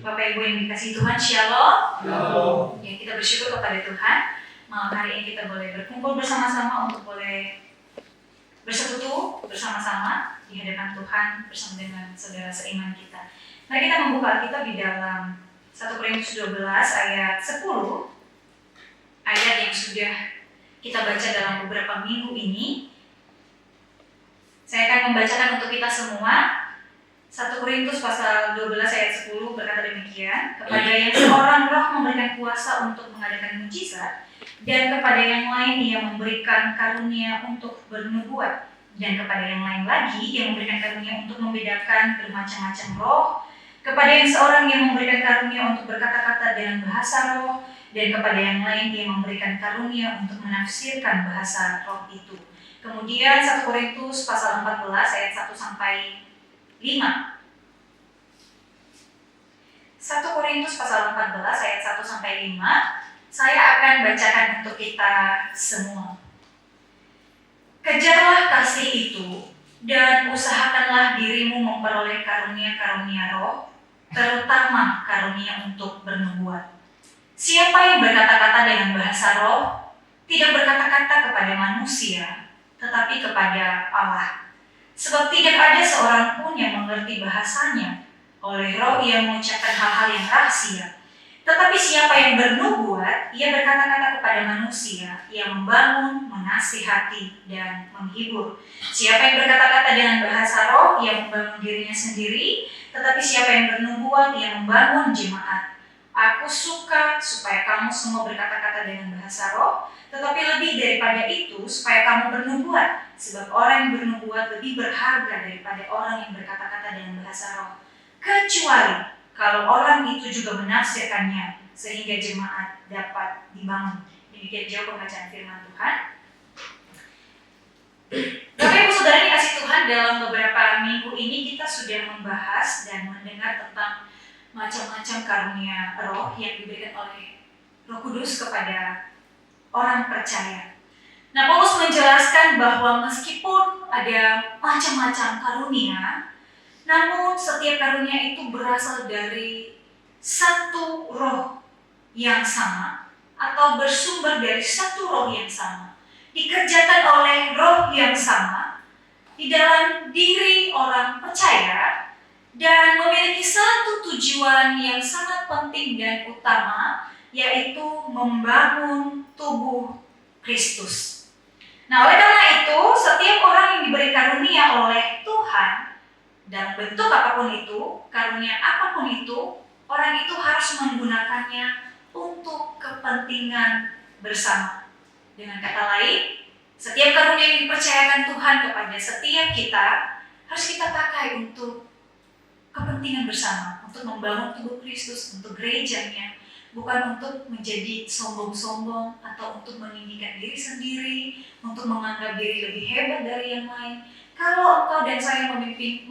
Bapak Ibu yang dikasihi Tuhan, Shalom. Shalom. Ya, kita bersyukur kepada Tuhan. Malam hari ini kita boleh berkumpul bersama-sama untuk boleh bersekutu bersama-sama di hadapan Tuhan bersama dengan saudara seiman kita. Mari kita membuka Alkitab di dalam 1 Korintus 12 ayat 10, ayat yang sudah kita baca dalam beberapa minggu ini. Saya akan membacakan untuk kita semua. 1 Korintus pasal 12 ayat 10 berkata demikian, kepada yang seorang roh memberikan kuasa untuk mengadakan mujizat, dan kepada yang lain ia memberikan karunia untuk bernubuat, dan kepada yang lain lagi ia memberikan karunia untuk membedakan bermacam-macam roh, kepada yang seorang ia memberikan karunia untuk berkata-kata dengan bahasa roh, dan kepada yang lain ia memberikan karunia untuk menafsirkan bahasa roh itu. Kemudian 1 Korintus pasal 14 ayat 1 sampai 5. 1 Korintus pasal 14 ayat 1 sampai 5. Saya akan bacakan untuk kita semua. Kejarlah kasih itu dan usahakanlah dirimu memperoleh karunia-karunia roh, terutama karunia untuk bernubuat. Siapa yang berkata-kata dengan bahasa roh tidak berkata-kata kepada manusia, tetapi kepada Allah. Sebab tidak ada seorang pun yang mengerti bahasanya. Oleh roh ia mengucapkan hal-hal yang rahasia. Tetapi siapa yang bernubuat, ia berkata-kata kepada manusia, ia membangun, menasihati, dan menghibur. Siapa yang berkata-kata dengan bahasa roh, ia membangun dirinya sendiri. Tetapi siapa yang bernubuat, ia membangun jemaat. Aku suka supaya kamu semua berkata-kata dengan bahasa roh, tetapi lebih daripada itu supaya kamu bernubuat. Sebab orang yang bernubuat lebih berharga daripada orang yang berkata-kata dengan bahasa roh. Kecuali kalau orang itu juga menafsirkannya sehingga jemaat dapat dibangun. Demikian jauh pembacaan firman Tuhan. Bapak Ibu Saudara dikasih Tuhan, dalam beberapa minggu ini kita sudah membahas dan mendengar tentang macam-macam karunia roh yang diberikan oleh Roh Kudus kepada orang percaya. Nah, Paulus menjelaskan bahwa meskipun ada macam-macam karunia, namun setiap karunia itu berasal dari satu roh yang sama atau bersumber dari satu roh yang sama, dikerjakan oleh roh yang sama di dalam diri orang percaya dan memiliki satu tujuan yang sangat penting dan utama, yaitu membangun tubuh Kristus. Nah, oleh karena itu, setiap orang yang diberi karunia oleh Tuhan dalam bentuk apapun itu, karunia apapun itu, orang itu harus menggunakannya untuk kepentingan bersama. Dengan kata lain, setiap karunia yang dipercayakan Tuhan kepada setiap kita harus kita pakai untuk kepentingan bersama, untuk membangun tubuh Kristus, untuk gerejanya, bukan untuk menjadi sombong-sombong atau untuk meninggikan diri sendiri, untuk menganggap diri lebih hebat dari yang lain. Kalau engkau dan saya memiliki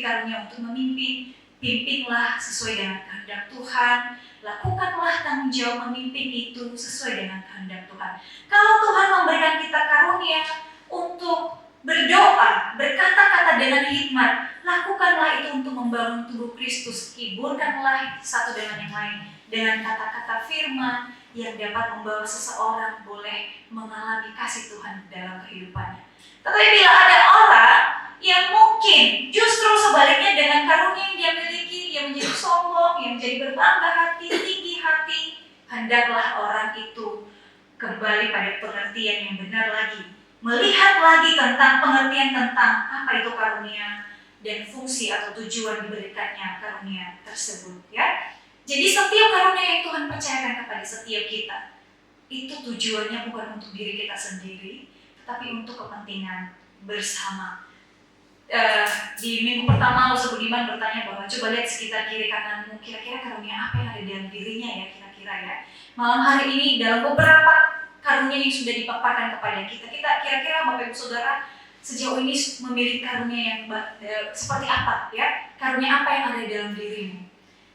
karunia untuk memimpin, pimpinlah sesuai dengan kehendak Tuhan, lakukanlah tanggung jawab memimpin itu sesuai dengan kehendak Tuhan. Kalau Tuhan memberikan kita karunia untuk berdoa, berkata-kata dengan hikmat, lakukanlah itu untuk membangun tubuh Kristus. Hiburkanlah satu dengan yang lain dengan kata-kata firman yang dapat membawa seseorang boleh mengalami kasih Tuhan dalam kehidupannya. Tetapi bila ada orang yang mungkin justru sebaliknya dengan karunia yang dia miliki, yang menjadi sombong, yang menjadi berbangga hati, tinggi hati, hendaklah orang itu kembali pada pengertian yang benar lagi, melihat lagi tentang pengertian tentang apa itu karunia dan fungsi atau tujuan diberikannya karunia tersebut, ya. Jadi setiap karunia yang Tuhan percayakan kepada setiap kita, itu tujuannya bukan untuk diri kita sendiri, tetapi untuk kepentingan bersama. Di minggu pertama Loso Budiman bertanya bahwa coba lihat sekitar kiri kananmu, kira-kira karunia apa yang ada dalam dirinya ya, kira-kira ya. Malam hari ini dalam beberapa karunia yang sudah dipaparkan kepada kita kira-kira Bapak Ibu Saudara sejauh ini memiliki karunia yang seperti apa ya? Karunia apa yang ada dalam dirimu?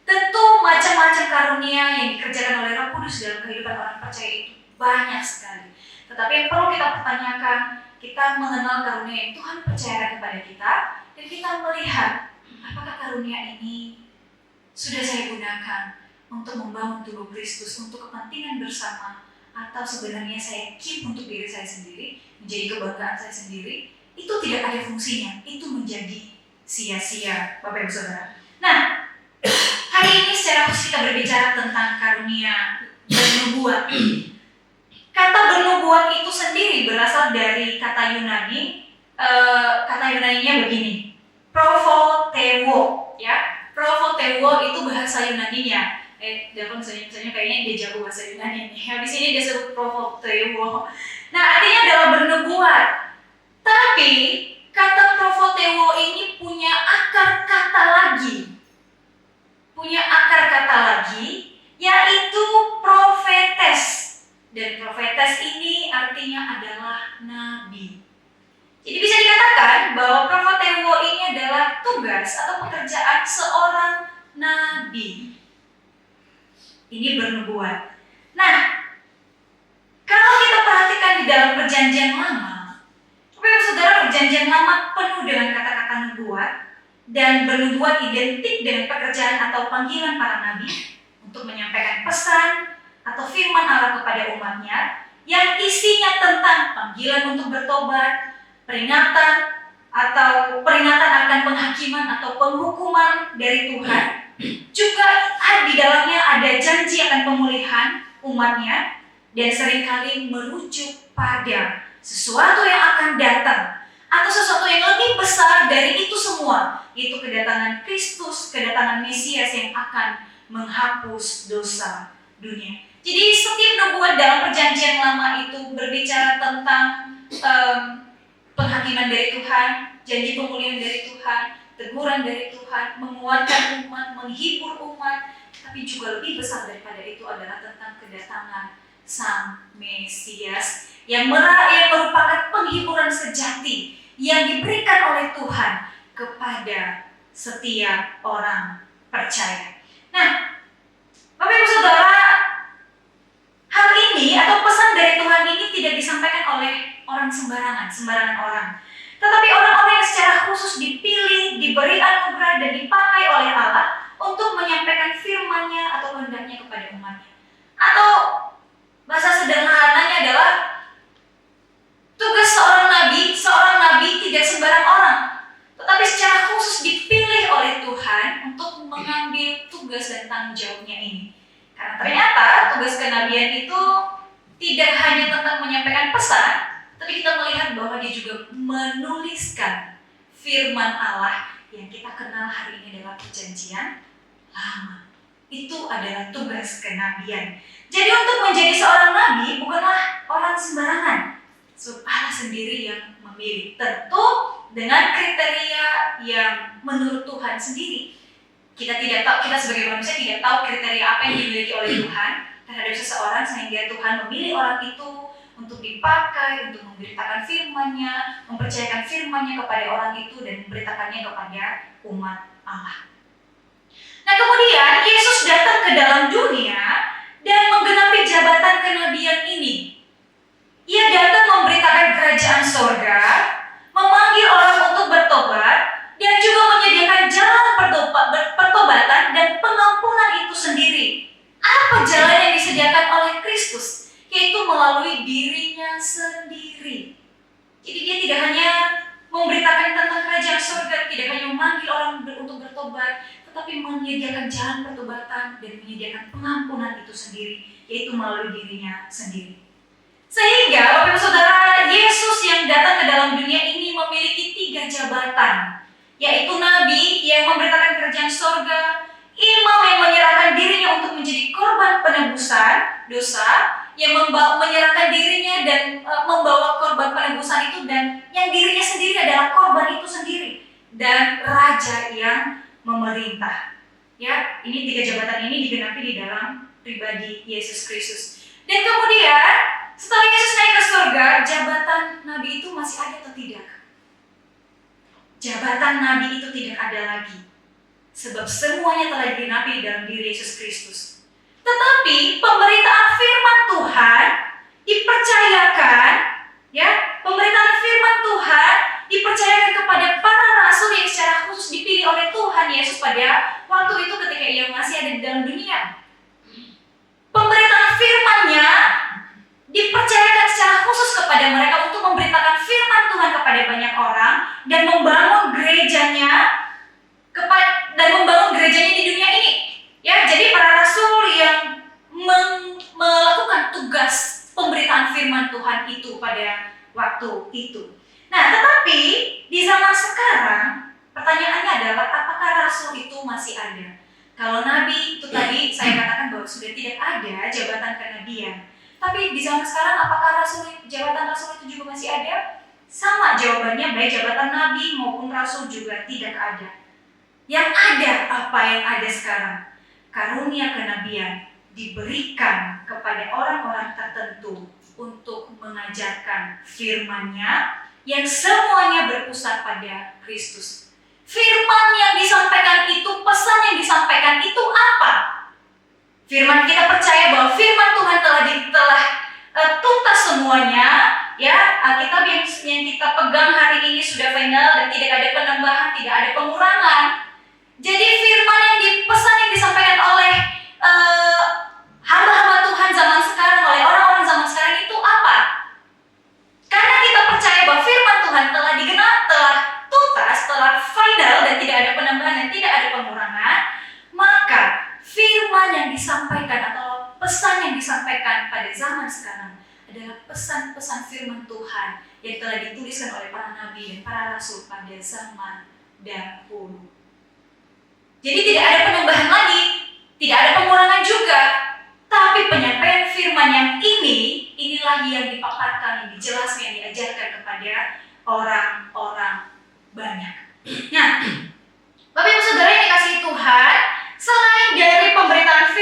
Tentu macam-macam karunia yang dikerjakan oleh Roh Kudus dalam kehidupan orang percaya itu banyak sekali. Tetapi yang perlu kita pertanyakan, kita mengenal karunia yang Tuhan percayakan kepada kita, dan kita melihat apakah karunia ini sudah saya gunakan untuk membangun tubuh Kristus, untuk kepentingan bersama, atau sebenarnya saya keep untuk diri saya sendiri, menjadi kebanggaan saya sendiri, itu tidak ada fungsinya, itu menjadi sia-sia, Bapak Ibu Saudara. Nah, hari ini secara khusus kita berbicara tentang karunia bernubuat. Kata bernubuat itu sendiri berasal dari kata Yunani, kata Yunaninya begini, prophoteo, ya. Prophoteo itu bahasa Yunaninya. Jangan misalnya kayaknya dia jago bahasa Yunani nih. Habis ini dia sebut prophoteo. Nah, artinya adalah bernubuat. Tapi kata prophoteo ini punya akar kata lagi. Yaitu profetes. Dan profetes ini artinya adalah nabi. Jadi bisa dikatakan bahwa prophoteo ini adalah tugas atau pekerjaan seorang nabi. Ini bernubuat. Nah, kalau kita perhatikan di dalam Perjanjian Lama, Saudara, Perjanjian Lama penuh dengan kata-kata nubuat, dan bernubuat identik dengan pekerjaan atau panggilan para nabi untuk menyampaikan pesan atau firman Allah kepada umatnya yang isinya tentang panggilan untuk bertobat, peringatan akan penghakiman atau penghukuman dari Tuhan. Juga di dalamnya ada janji akan pemulihan umatnya, dan seringkali merujuk pada sesuatu yang akan datang atau sesuatu yang lebih besar dari itu semua, yaitu kedatangan Kristus, kedatangan Mesias yang akan menghapus dosa dunia. Jadi setiap nubuat dalam Perjanjian Lama itu berbicara tentang penghakiman dari Tuhan, janji pemulihan dari Tuhan, teguran dari Tuhan, menguatkan umat, menghibur umat, tapi juga lebih besar daripada itu adalah tentang kedatangan Sang Mesias yang merupakan penghiburan sejati yang diberikan oleh Tuhan kepada setiap orang percaya. Nah, Bapak Ibu Saudara, hal ini atau pesan dari Tuhan ini tidak disampaikan oleh orang sembarangan orang. Tetapi orang-orang yang secara khusus dipilih, diberi anugerah dan dipakai oleh Allah untuk menyampaikan firman-Nya atau kehendak-Nya kepada umatnya. Atau bahasa sederhananya adalah tugas seorang nabi tidak sembarang orang, tetapi secara khusus dipilih oleh Tuhan untuk mengambil tugas dan tanggung jawabnya ini. Karena ternyata tugas kenabian itu tidak hanya tentang menyampaikan pesan, tapi kita melihat bahwa dia juga menuliskan firman Allah yang kita kenal hari ini adalah Perjanjian Lama. Itu adalah tugas kenabian. Jadi untuk menjadi seorang nabi bukanlah orang sembarangan. Sebab Allah sendiri yang memilih, tentu dengan kriteria yang menurut Tuhan sendiri. Kita sebagai manusia tidak tahu kriteria apa yang dimiliki oleh Tuhan terhadap seseorang sehingga Tuhan memilih orang itu untuk dipakai, untuk memberitakan firman-Nya, mempercayakan firman-Nya kepada orang itu dan memberitakannya kepada umat Allah. Nah, kemudian Yesus datang ke dalam dunia dan menggenapi jabatan kenabian ini. Ia datang memberitakan kerajaan sorga, memanggil orang untuk bertobat, dan juga menyediakan jalan pertobatan dan pengampunan itu sendiri. Apa jalan yang disediakan oleh Kristus? Yaitu melalui dirinya sendiri. Jadi dia tidak hanya memberitakan tentang kerajaan surga, tidak hanya memanggil orang untuk bertobat, tetapi menyediakan jalan pertobatan dan menyediakan pengampunan itu sendiri, yaitu melalui dirinya sendiri. Sehingga Bapak Ibu Saudara, Yesus yang datang ke dalam dunia ini memiliki 3 jabatan, yaitu Nabi yang memberitakan kerajaan surga, Imam yang menyerahkan dirinya untuk menjadi korban penebusan dosa, yang menyerahkan dirinya dan membawa korban penebusan itu, dan yang dirinya sendiri adalah korban itu sendiri, dan Raja yang memerintah. Ya, ini 3 jabatan ini digenapi di dalam pribadi Yesus Kristus. Dan kemudian setelah Yesus naik ke surga, jabatan Nabi itu masih ada atau tidak? Jabatan Nabi itu tidak ada lagi, sebab semuanya telah digenapi dalam diri Yesus Kristus. Tetapi pemberitaan firman Tuhan dipercayakan, ya, pemberitaan firman Tuhan dipercayakan kepada para rasul yang secara khusus dipilih oleh Tuhan Yesus pada waktu itu ketika ia masih ada di dalam dunia. Pemberitaan firman-Nya dipercayakan secara khusus kepada mereka untuk memberitakan firman Tuhan kepada banyak orang dan membangun gerejanya di dunia ini. Ya, jadi para rasul yang melakukan tugas pemberitaan firman Tuhan itu pada waktu itu. Nah, tetapi di zaman sekarang pertanyaannya adalah apakah rasul itu masih ada? Kalau nabi itu tadi saya katakan bahwa sudah tidak ada jabatan kenabian. Tapi di zaman sekarang apakah jabatan rasul itu juga masih ada? Sama jawabannya, baik jabatan nabi maupun rasul juga tidak ada. Yang ada apa yang ada sekarang? Karunia kenabian diberikan kepada orang-orang tertentu untuk mengajarkan firman-Nya yang semuanya berpusat pada Kristus. Firman yang disampaikan itu, pesan yang disampaikan itu apa? Firman, kita percaya bahwa firman Tuhan telah tuntas semuanya, ya. Alkitab yang kita pegang hari ini sudah final dan tidak ada penambahan, tidak ada pengurangan. Jadi firman pesan yang disampaikan oleh hamba-hamba Tuhan zaman sekarang, oleh orang-orang zaman sekarang itu apa? Karena kita percaya bahwa firman Tuhan telah tuntas, telah final dan tidak ada penambahan dan tidak ada pengurangan, maka firman yang disampaikan atau pesan yang disampaikan pada zaman sekarang adalah pesan-pesan firman Tuhan yang telah dituliskan oleh para nabi dan para rasul pada zaman dahulu. Jadi tidak ada penambahan lagi, tidak ada pengurangan juga, tapi penyampaian firman yang inilah yang dipaparkan, yang dijelaskan, yang diajarkan kepada orang-orang banyak. Nah, Bapak Ibu Saudara yang dikasihi Tuhan, selain dari pemberitaan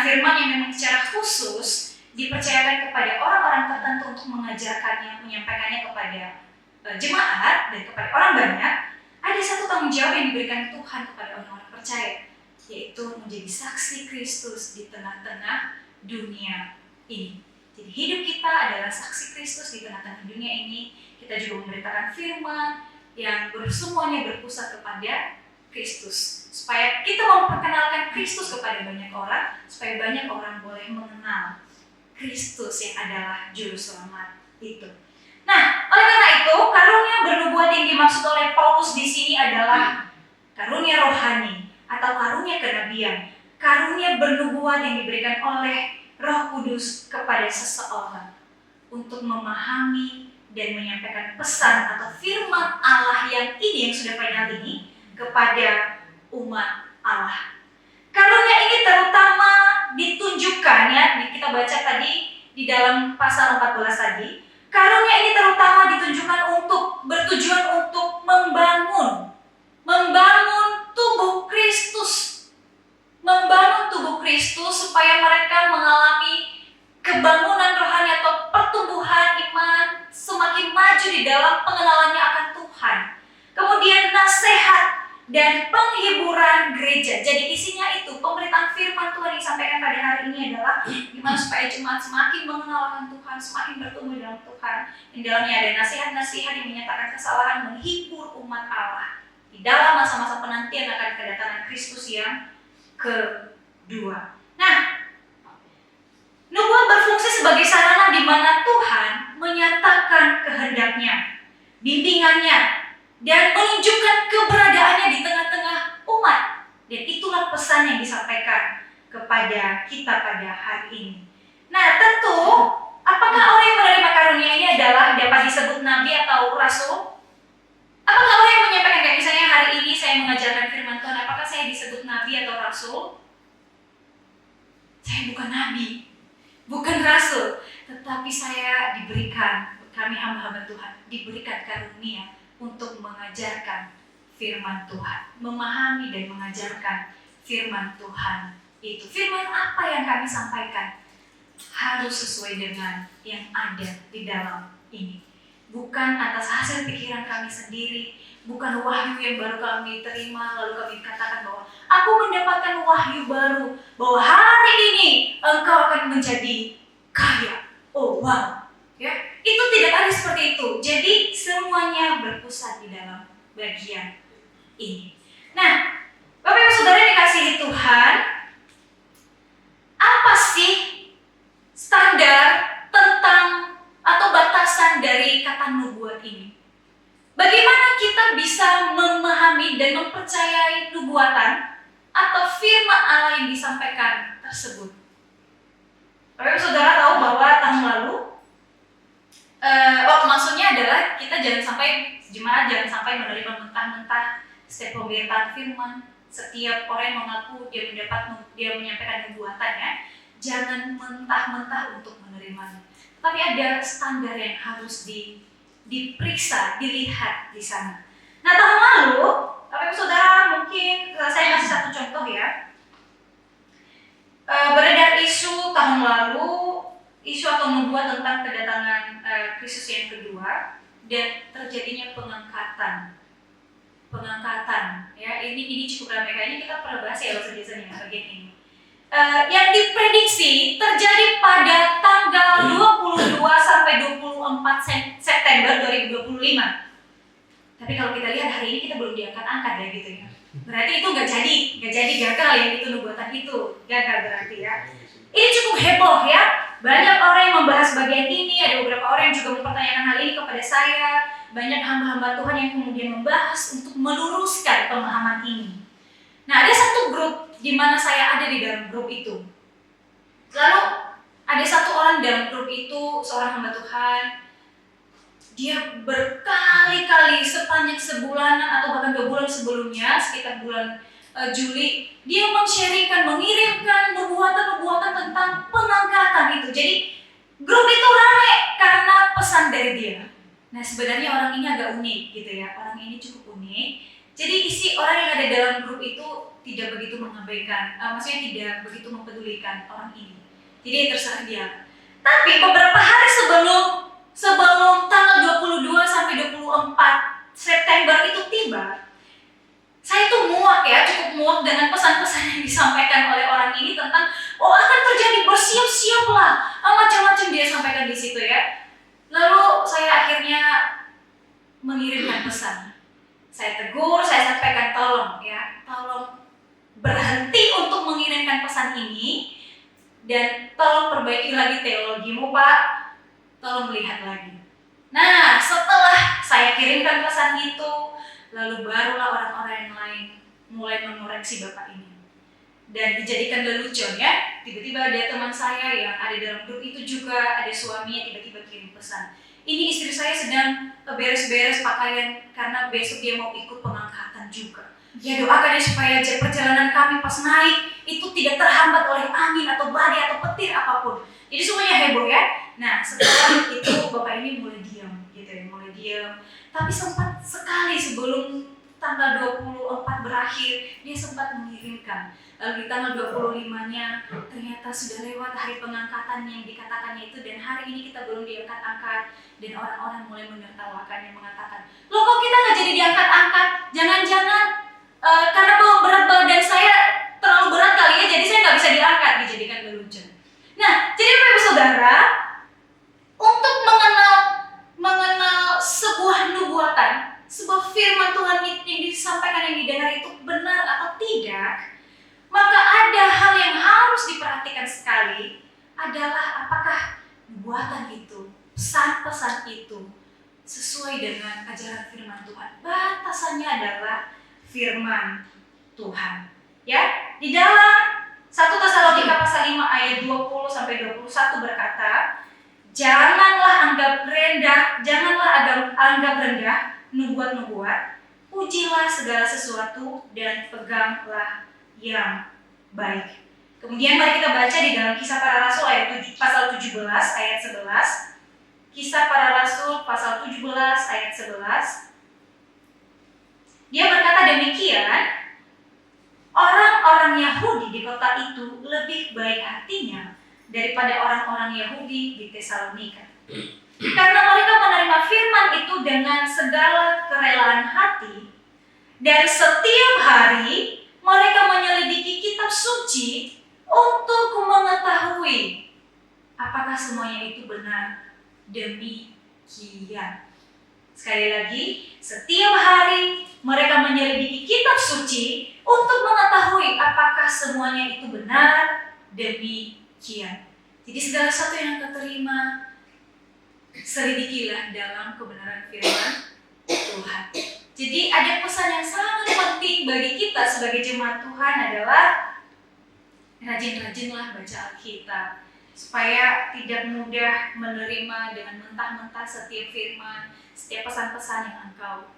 firman yang memang secara khusus dipercayakan kepada orang-orang tertentu untuk mengajarkannya, menyampaikannya kepada jemaat dan kepada orang banyak, ada satu tanggung jawab yang diberikan Tuhan kepada orang-orang percaya, yaitu menjadi saksi Kristus di tengah-tengah dunia ini. Jadi hidup kita adalah saksi Kristus di tengah-tengah dunia ini. Kita juga memberitakan firman yang semuanya berpusat kepada Kristus, supaya kita memperkenalkan Kristus kepada banyak orang, supaya banyak orang boleh mengenal Kristus yang adalah juru selamat itu. Nah, oleh karena itu, karunia bernubuat yang dimaksud oleh Paulus di sini adalah karunia rohani atau karunia kenabian, karunia bernubuat yang diberikan oleh Roh Kudus kepada seseorang untuk memahami dan menyampaikan pesan atau firman Allah yang sudah final ini kepada umat Allah. Karunia ini terutama ditunjukkan, ya, kita baca tadi di dalam pasal 14 tadi. Karunia ini terutama bertujuan untuk membangun tubuh Kristus supaya mereka mengalami kebangunan rohani atau pertumbuhan iman semakin maju di dalam pengenalannya akan Tuhan. Kemudian nasihat dan penghiburan gereja. Jadi isinya itu pemberitaan firman Tuhan yang disampaikan pada hari ini adalah gimana supaya jemaat semakin mengenal akan Tuhan, semakin bertumbuh dalam Tuhan. Di dalamnya ada nasihat-nasihat yang menyatakan kesalahan, menghibur umat Allah di dalam masa-masa penantian akan kedatangan Kristus yang kedua. Nah, nubuat berfungsi sebagai sarana di mana Tuhan menyatakan kehendaknya, bimbingannya, dan menunjukkan keberadaannya di tengah-tengah umat. Dan itulah pesan yang disampaikan kepada kita pada hari ini. Nah, tentu, apakah orang yang menerima karunia ini adalah dapat disebut nabi atau rasul? Apakah orang yang menyampaikan, kayak misalnya hari ini saya mengajarkan firman Tuhan, apakah saya disebut nabi atau rasul? Saya bukan nabi, bukan rasul, tetapi kami hamba-hamba Tuhan, diberikan karunia untuk mengajarkan firman Tuhan, memahami dan mengajarkan firman Tuhan itu. Firman apa yang kami sampaikan harus sesuai dengan yang ada di dalam ini. Bukan atas hasil pikiran kami sendiri, bukan wahyu yang baru kami terima lalu kami katakan bahwa aku mendapatkan wahyu baru bahwa hari ini engkau akan menjadi kaya. Oh wow, ya, itu tidak ada seperti itu. Jadi semuanya berpusat di dalam bagian ini. Nah, Bapak Ibu Saudara dikasihi Tuhan, apa sih standar tentang atau batasan dari kata nubuat ini? Bagaimana kita bisa memahami dan mempercayai nubuatan atau firman Allah yang disampaikan tersebut? Bapak Ibu Saudara tahu bahwa tahun lalu, maksudnya adalah kita jemaat jangan sampai menerima mentah-mentah setiap pemberitaan firman, setiap orang yang mengaku dia menyampaikan nubuatannya, jangan mentah-mentah untuk menerimanya. Tapi ada standar yang harus diperiksa, dilihat di sana. Nah, tahun lalu, Bapak Ibu Saudara, mungkin saya kasih satu contoh ya. Beredar isu tahun lalu, isu atau nubuat tentang kedatangan Kristus yang kedua dan terjadinya pengangkatan ya. Ini cukup ramai, kayaknya kita pernah bahas ya biasanya bagian ini. Yang diprediksi terjadi pada tanggal 22 sampai 24 September 2025. Tapi kalau kita lihat hari ini kita belum diangkat-angkat ya gitu ya. Berarti itu nggak jadi gagal ya, itu nubuatan itu gagal berarti ya. Ini cukup heboh ya. Banyak orang yang membahas bagian ini, ada beberapa orang yang juga mempertanyakan hal ini kepada saya. Banyak hamba-hamba Tuhan yang kemudian membahas untuk meluruskan pemahaman ini. Nah, ada satu grup di mana saya ada di dalam grup itu. Lalu ada satu orang dalam grup itu, seorang hamba Tuhan. Dia berkali-kali sepanjang sebulanan atau bahkan 2 bulan sebelumnya, sekitar bulan Juli, dia mengirimkan nubuatan-nubuatan tentang pengangkatan itu. Jadi grup itu ramai karena pesan dari dia. Nah, sebenarnya orang ini agak unik gitu ya. Orang ini cukup unik. Jadi isi orang yang ada dalam grup itu tidak begitu mengabaikan, maksudnya tidak begitu mempedulikan orang ini. Jadi terserah dia. Tapi beberapa hari sebelum tanggal 22 sampai 24 September itu tiba, saya tuh cukup muak dengan pesan-pesan yang disampaikan oleh orang ini tentang akan terjadi, bersiap-siaplah, macam-macam dia sampaikan di situ ya. Lalu saya akhirnya mengirimkan pesan. Saya tegur, saya sampaikan tolong berhenti untuk mengirimkan pesan ini dan tolong perbaiki lagi teologimu Pak, tolong melihat lagi. Nah, setelah saya kirimkan pesan itu, lalu barulah orang-orang yang lain mulai mengoreksi Bapak ini. Dan dijadikan lelucon ya, tiba-tiba ada teman saya yang ada dalam grup itu juga, ada suaminya tiba-tiba kirim pesan. Ini istri saya sedang beres-beres pakaian karena besok dia mau ikut pengangkatan juga. Ya doakan ya supaya perjalanan kami pas naik itu tidak terhambat oleh angin atau badai atau petir apapun. Jadi semuanya heboh ya. Nah, setelah itu Bapak ini mulai diam gitu ya, Tapi sempat sekali sebelum tanggal 24 berakhir, dia sempat mengirimkan. Lalu di tanggal 25-nya ternyata sudah lewat hari pengangkatan yang dikatakannya itu, dan hari ini kita belum diangkat-angkat. Dan orang-orang mulai menertawakannya, mengatakan, loh kok kita nggak jadi diangkat-angkat? Jangan-jangan karena berat badan saya terlalu berat kali ya, jadi saya nggak bisa diangkat, dijadikan lelucon. Nah, jadi Bapak Ibu Saudara, untuk mengenal sebuah nubuatan, sebuah firman Tuhan yang disampaikan, yang didengar itu benar atau tidak, maka ada hal yang harus diperhatikan sekali, adalah apakah nubuatan itu, pesan-pesan itu sesuai dengan ajaran firman Tuhan. Batasannya adalah firman Tuhan. Ya, di dalam 1 Tesalonika pasal 5 ayat 20 sampai 21 berkata, janganlah anggap rendah nubuat-nubuat, ujilah segala sesuatu dan peganglah yang baik. Kemudian mari kita baca di dalam Kisah Para Rasul pasal 17 ayat 11. Kisah Para Rasul pasal 17 ayat 11. Dia berkata demikian, orang-orang Yahudi di kota itu lebih baik hatinya daripada orang-orang Yahudi di Tesalonika. Karena mereka menerima firman itu dengan segala kerelaan hati, dan setiap hari mereka menyelidiki kitab suci untuk mengetahui apakah semuanya itu benar. Demikian. Sekali lagi, setiap hari mereka menyelidiki kitab suci untuk mengetahui apakah semuanya itu benar. Demikian. Jadi segala sesuatu yang terima, selidikilah dalam kebenaran firman Tuhan. Jadi ada pesan yang sangat penting bagi kita sebagai jemaat Tuhan adalah rajin-rajinlah baca Alkitab, supaya tidak mudah menerima dengan mentah-mentah setiap firman, setiap pesan-pesan yang engkau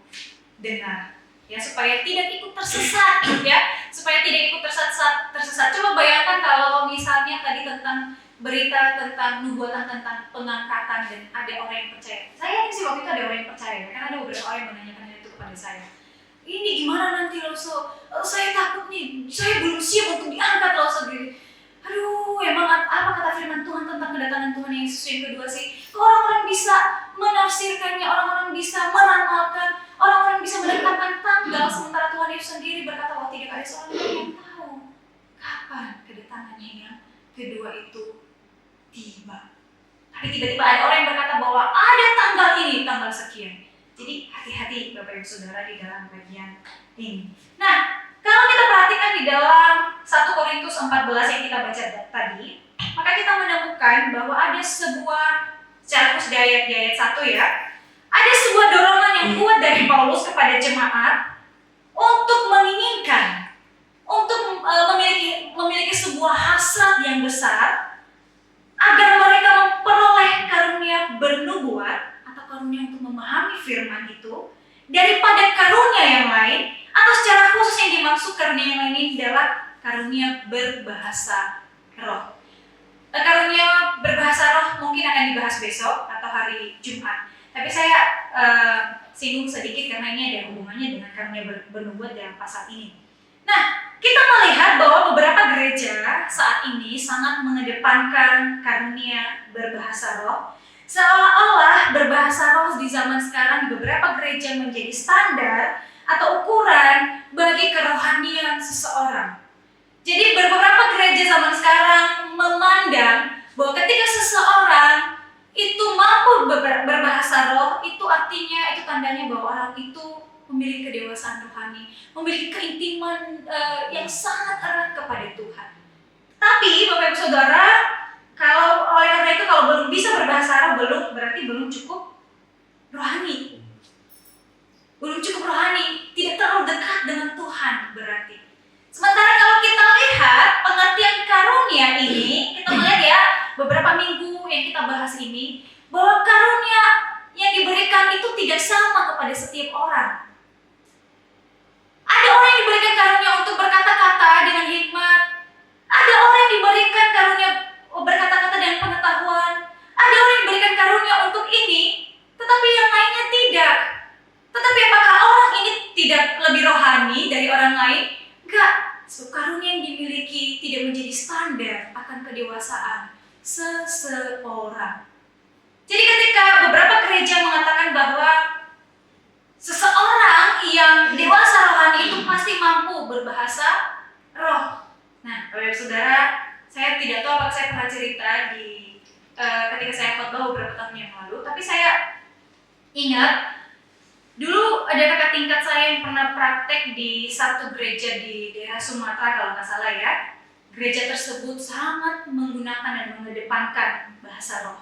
dengar. Ya, supaya tidak ikut tersesat, ya, supaya tidak ikut tersesat. Coba bayangkan kalau misalnya tadi tentang berita tentang nubuatan tentang pengangkatan dan ada orang yang percaya. Saya yakin sih waktu itu ada orang yang percaya, karena ada beberapa orang yang menanyakan itu kepada saya. Ini gimana nanti loh, saya takut nih, saya belum siap untuk diangkat loh gitu. Aduh, emang apa kata firman Tuhan tentang kedatangan Tuhan Yesus yang kedua sih? Orang-orang bisa menafsirkannya, orang-orang bisa meramalkan, orang-orang bisa menetapkan tanggal, sementara Tuhan Yesus sendiri berkata bahwa tidak ada seorang pun yang tahu kapan kedatangannya yang kedua itu tiba. Tapi tiba-tiba ada orang yang berkata bahwa ada tanggal ini, tanggal sekian. Jadi hati-hati Bapak Ibu Saudara di dalam bagian ini. Nah, kalau kita perhatikan di dalam 1 Korintus 14 yang kita baca tadi, maka kita menemukan bahwa ada sebuah, secara khusus di ayat 1 ya, ada sebuah dorongan yang kuat dari Paulus kepada jemaat untuk menginginkan, untuk memiliki sebuah hasrat yang besar agar mereka memperoleh karunia bernubuat atau karunia untuk memahami firman itu daripada karunia yang lain, atau secara khusus yang dimaksud karunia yang lain ini adalah karunia berbahasa roh. Karunia berbahasa roh mungkin akan dibahas besok atau hari Jumat. Tapi saya singgung sedikit karena ini ada hubungannya dengan karunia bernubuat dalam pasal ini. Nah, kita melihat bahwa beberapa gereja saat ini sangat mengedepankan karunia berbahasa roh. Seolah-olah berbahasa roh di zaman sekarang di beberapa gereja menjadi standar atau ukuran bagi kerohanian seseorang. Jadi beberapa gereja zaman sekarang memandang bahwa ketika seseorang itu mampu berbahasa roh, itu artinya, itu tandanya bahwa orang itu memiliki kedewasaan rohani, memiliki keintiman yang sangat erat kepada Tuhan. Tapi Bapak Ibu Saudara, kalau oleh karena itu kalau belum bisa berbahasa roh, berarti belum cukup rohani. Belum cukup rohani, tidak terlalu dekat dengan Tuhan berarti. Sementara kalau kita lihat pengertian karunia ini, kita melihat ya beberapa minggu yang kita bahas ini, bahwa karunia yang diberikan itu tidak sama kepada setiap orang. Ada orang yang diberikan karunia untuk berkata-kata dengan hikmat, ada orang yang diberikan karunia berkata-kata dengan pengetahuan, ada orang yang diberikan karunia untuk ini, tetapi yang lainnya tidak. Tetapi apakah orang ini tidak lebih rohani dari orang lain? Enggak. Karunia yang dimiliki tidak menjadi standar akan kedewasaan seseorang. Jadi ketika beberapa gereja mengatakan bahwa seseorang yang dewasa rohani itu pasti mampu berbahasa roh. Nah, Bapak Saudara, saya tidak tahu apakah saya pernah cerita di ketika saya khotbah beberapa tahun yang lalu, tapi saya ingat dulu ada kakak tingkat saya yang pernah praktek di satu gereja di daerah Sumatera kalau nggak salah ya. Gereja tersebut sangat menggunakan dan mengedepankan bahasa roh.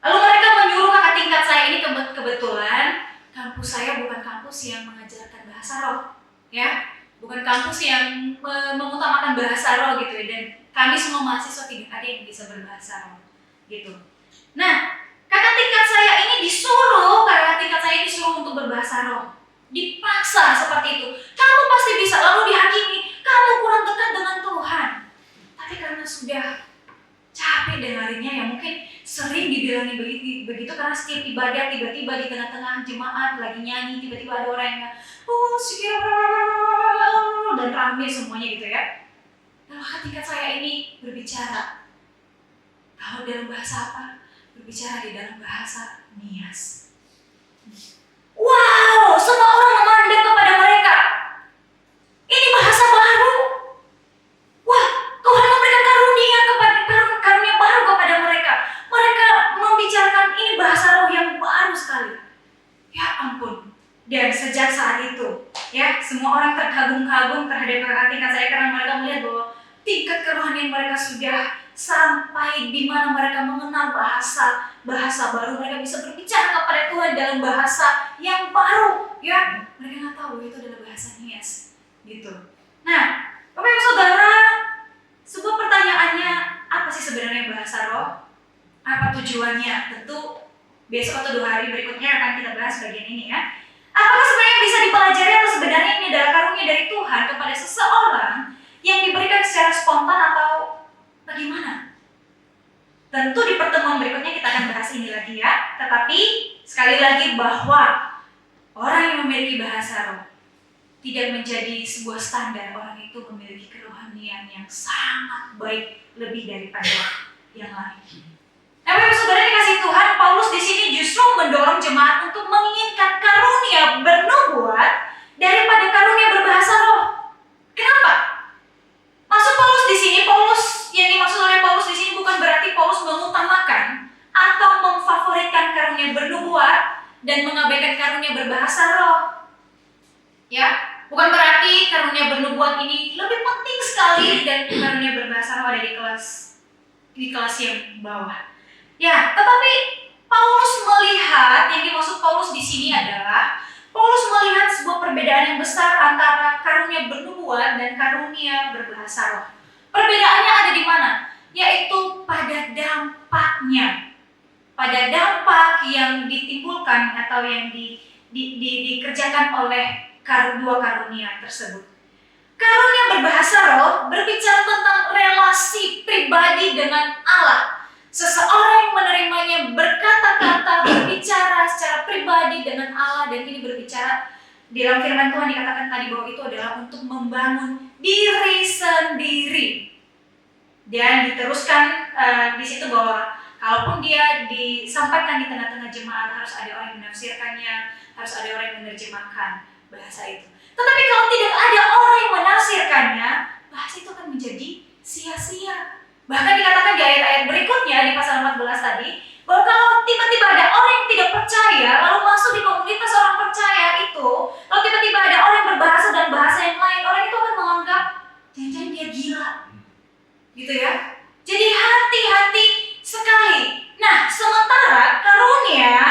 Lalu mereka menyuruh kakak tingkat saya ini, kebetulan kampus saya bukan kampus yang mengajarkan bahasa roh, ya, bukan kampus yang mengutamakan bahasa roh gitu ya. Dan kami semua mahasiswa tidak ada yang bisa berbahasa roh, gitu. Nah, kakak tingkat saya ini disuruh untuk berbahasa roh, dipaksa seperti itu. Kamu pasti bisa, lalu dihakimi, kamu kurang dekat dengan Tuhan. Tapi karena sudah capek dengarinya ya, mungkin sering dibilangin begitu karena setiap ibadah tiba-tiba di tengah-tengah jemaat lagi nyanyi, tiba-tiba ada orang yang dan rame semuanya gitu ya. Lalu kakak tingkat saya ini berbicara, tahu dalam bahasa apa? Berbicara di dalam bahasa nias. Wow, semua orang memandang kepada mereka. Ini bahasa baru. Wah, Tuhan memberikan karunia baru kepada mereka. Mereka membicarakan ini bahasa roh yang baru sekali. tingkat kerohanian mereka sudah sampai di mana mereka mengenal bahasa baru, mereka bisa berbicara kepada Tuhan dalam bahasa yang baru, ya. Mereka nggak tahu itu adalah bahasa Nias, gitu. Nah, Bapak Ibu Saudara, sebuah pertanyaannya, apa sih sebenarnya bahasa roh? Apa tujuannya? Tentu besok atau 2 hari berikutnya akan kita bahas bagian ini, ya. Apakah sebenarnya bisa dipelajari atau sebenarnya ini adalah karunia dari Tuhan kepada seseorang yang diberikan secara spontan atau bagaimana? Tentu di pertemuan berikutnya kita akan bahas ini lagi, ya. Tetapi sekali lagi bahwa orang yang memiliki bahasa roh tidak menjadi sebuah standar orang itu memiliki kerohanian yang sangat baik lebih daripada yang lain. Nah, Bapak Saudara dikasih Tuhan, Paulus di sini justru mendorong jemaat untuk menginginkan karunia bernubuat daripada karunia berbahasa roh. Kenapa? Maksud Paulus di sini, yang dimaksud oleh Paulus di sini bukan berarti Paulus mengutamakan atau memfavoritkan karunia bernubuat dan mengabaikan karunia berbahasa roh. Ya, bukan berarti karunia bernubuat ini lebih penting sekali dan karunia berbahasa roh ada di kelas yang bawah. Ya, tetapi Paulus melihat, yang dimaksud Paulus di sini adalah Paulus melihat sebuah perbedaan yang besar antara karunia bernubuat dan karunia berbahasa roh. Perbedaannya ada di mana? Yaitu pada dampaknya. Pada dampak yang ditimbulkan atau yang dikerjakan oleh dua karunia tersebut. Karunia berbahasa roh berbicara tentang relasi pribadi dengan Allah. Seseorang yang menerimanya berkata-kata, berbicara secara pribadi dengan Allah, dan ini berbicara di dalam firman Tuhan dikatakan tadi bahwa itu adalah untuk membangun diri sendiri. Dan diteruskan di situ bahwa kalaupun dia disampaikan di tengah-tengah jemaat harus ada orang yang menafsirkannya, harus ada orang yang menerjemahkan bahasa itu. Tetapi kalau tidak ada orang yang menafsirkannya, bahasa itu akan menjadi sia-sia. Bahkan dikatakan di ayat-ayat berikutnya di pasal 14 tadi, bahwa kalau tiba-tiba ada orang yang tidak percaya lalu masuk di komunitas orang percaya itu, kalau tiba-tiba ada orang yang berbahasa dan bahasa yang lain, orang itu akan menganggap jangan-jangan dia gila, gitu ya. Jadi hati-hati sekali. Nah, sementara karunia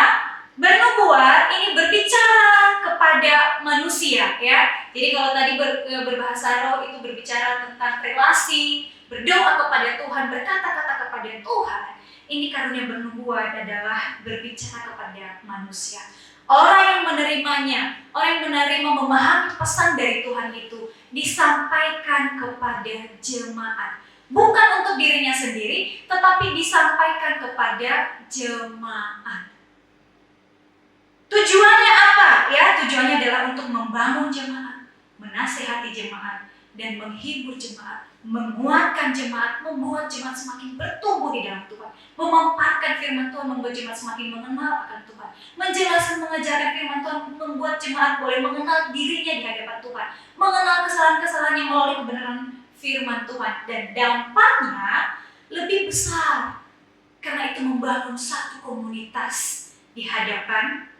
bernubuat ini berbicara kepada manusia, ya. Jadi kalau tadi berbahasa roh itu berbicara tentang relasi, berdoa kepada Tuhan, berkata-kata kepada Tuhan. Ini karunia bernubuat adalah berbicara kepada manusia. Orang yang menerimanya, orang yang menerima memahami pesan dari Tuhan itu disampaikan kepada jemaat. Bukan untuk dirinya sendiri, tetapi disampaikan kepada jemaat. Tujuannya apa? Ya, tujuannya adalah untuk membangun jemaat, menasehati jemaat, dan menghibur jemaat, menguatkan jemaat, membuat jemaat semakin bertumbuh di dalam Tuhan, memaparkan firman Tuhan, membuat jemaat semakin mengenal akan Tuhan, menjelaskan, mengajarkan firman Tuhan, membuat jemaat boleh mengenal dirinya di hadapan Tuhan, mengenal kesalahan-kesalahan yang melalui kebenaran firman Tuhan, dan dampaknya lebih besar karena itu membangun satu komunitas di hadapan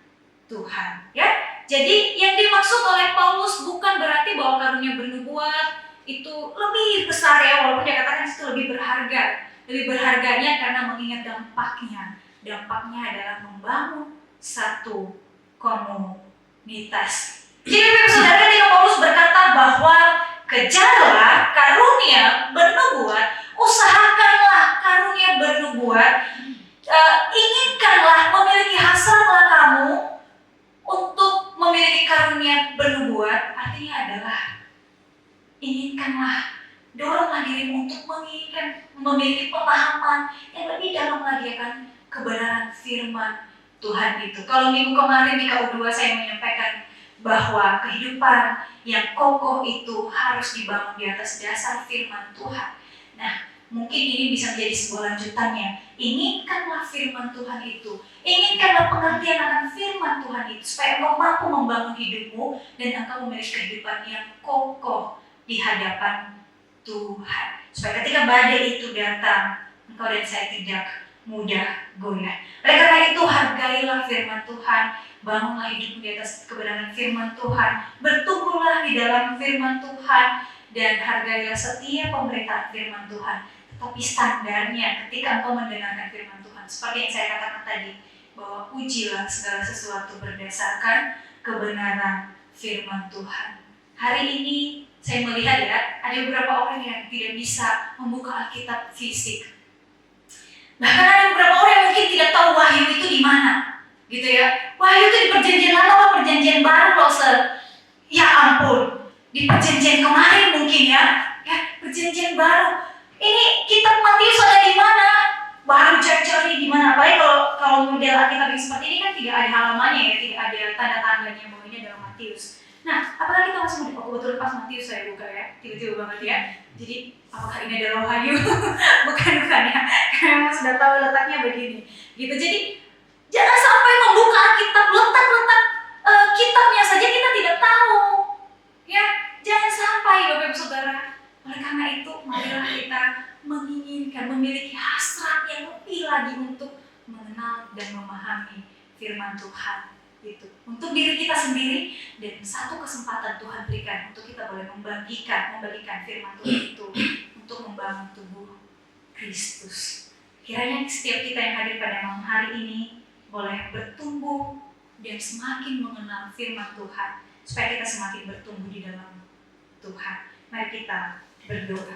Tuhan, ya. Jadi yang dimaksud oleh Paulus bukan berarti bahwa karunia bernubuat itu lebih besar, ya, walaupun dia katakan itu lebih berharga. Lebih berharganya karena mengingat dampaknya. Dampaknya adalah membangun satu komunitas. Jadi saudara, ketika Paulus berkata bahwa kejarlah karunia bernubuat, usahakanlah karunia bernubuat, inginkanlah memiliki hasratlah kamu untuk memiliki karunia bernubuat, artinya adalah inginkanlah, doronglah dirimu untuk menginginkan memiliki pemahaman yang lebih dalam lagi akan kebenaran firman Tuhan itu. Kalau minggu kemarin di KU2 saya menyampaikan bahwa kehidupan yang kokoh itu harus dibangun di atas dasar firman Tuhan. Nah, mungkin ini bisa menjadi sebuah lanjutannya. Inginkanlah firman Tuhan itu, inginkanlah pengertian akan firman Tuhan itu, supaya engkau mampu membangun hidupmu dan engkau memiliki kehidupan yang kokoh di hadapan Tuhan. Supaya ketika badai itu datang, engkau dan saya tidak mudah goyah. Oleh karena itu, hargailah firman Tuhan, bangunlah hidupmu di atas kebenaran firman Tuhan, bertumbuhlah di dalam firman Tuhan, dan hargailah setiap pemberitaan firman Tuhan. Tetapi standarnya ketika engkau mendengarkan firman Tuhan, seperti yang saya katakan tadi, bahwa ujilah segala sesuatu berdasarkan kebenaran firman Tuhan. Hari ini saya melihat ya, ada beberapa orang yang tidak bisa membuka Alkitab fisik. Bahkan ada beberapa orang yang mungkin tidak tahu Wahyu itu di mana, gitu ya. Wahyu itu di perjanjian lama apa perjanjian baru loh, ya ampun, di perjanjian kemarin mungkin ya perjanjian baru. Ini kitab Matius ada di mana? Baru cari-cari di mana? Apalagi kalau model Alkitab yang seperti ini kan tidak ada halamannya ya, tidak ada tanda-tandanya bahwa ini adalah Matius. Nah, apakah kita langsung betul pas Matius saya buka ya, tiba-tiba banget ya. Jadi apakah ini adalah Wahyu? bukan ya, karena memang sudah tahu letaknya begini. Gitu. Jadi jangan sampai membuka Alkitab letak kitabnya saja kita tidak tahu. Ya, jangan sampai Bapak Ibu Saudara. Oleh karena itu, marilah kita menginginkan, memiliki hasrat yang lebih lagi untuk mengenal dan memahami firman Tuhan itu. Untuk diri kita sendiri, dan satu kesempatan Tuhan berikan untuk kita boleh membagikan firman Tuhan itu untuk membangun tubuh Kristus. Kiranya setiap kita yang hadir pada malam hari ini boleh bertumbuh dan semakin mengenal firman Tuhan, supaya kita semakin bertumbuh di dalam Tuhan. Mari kita berdoa.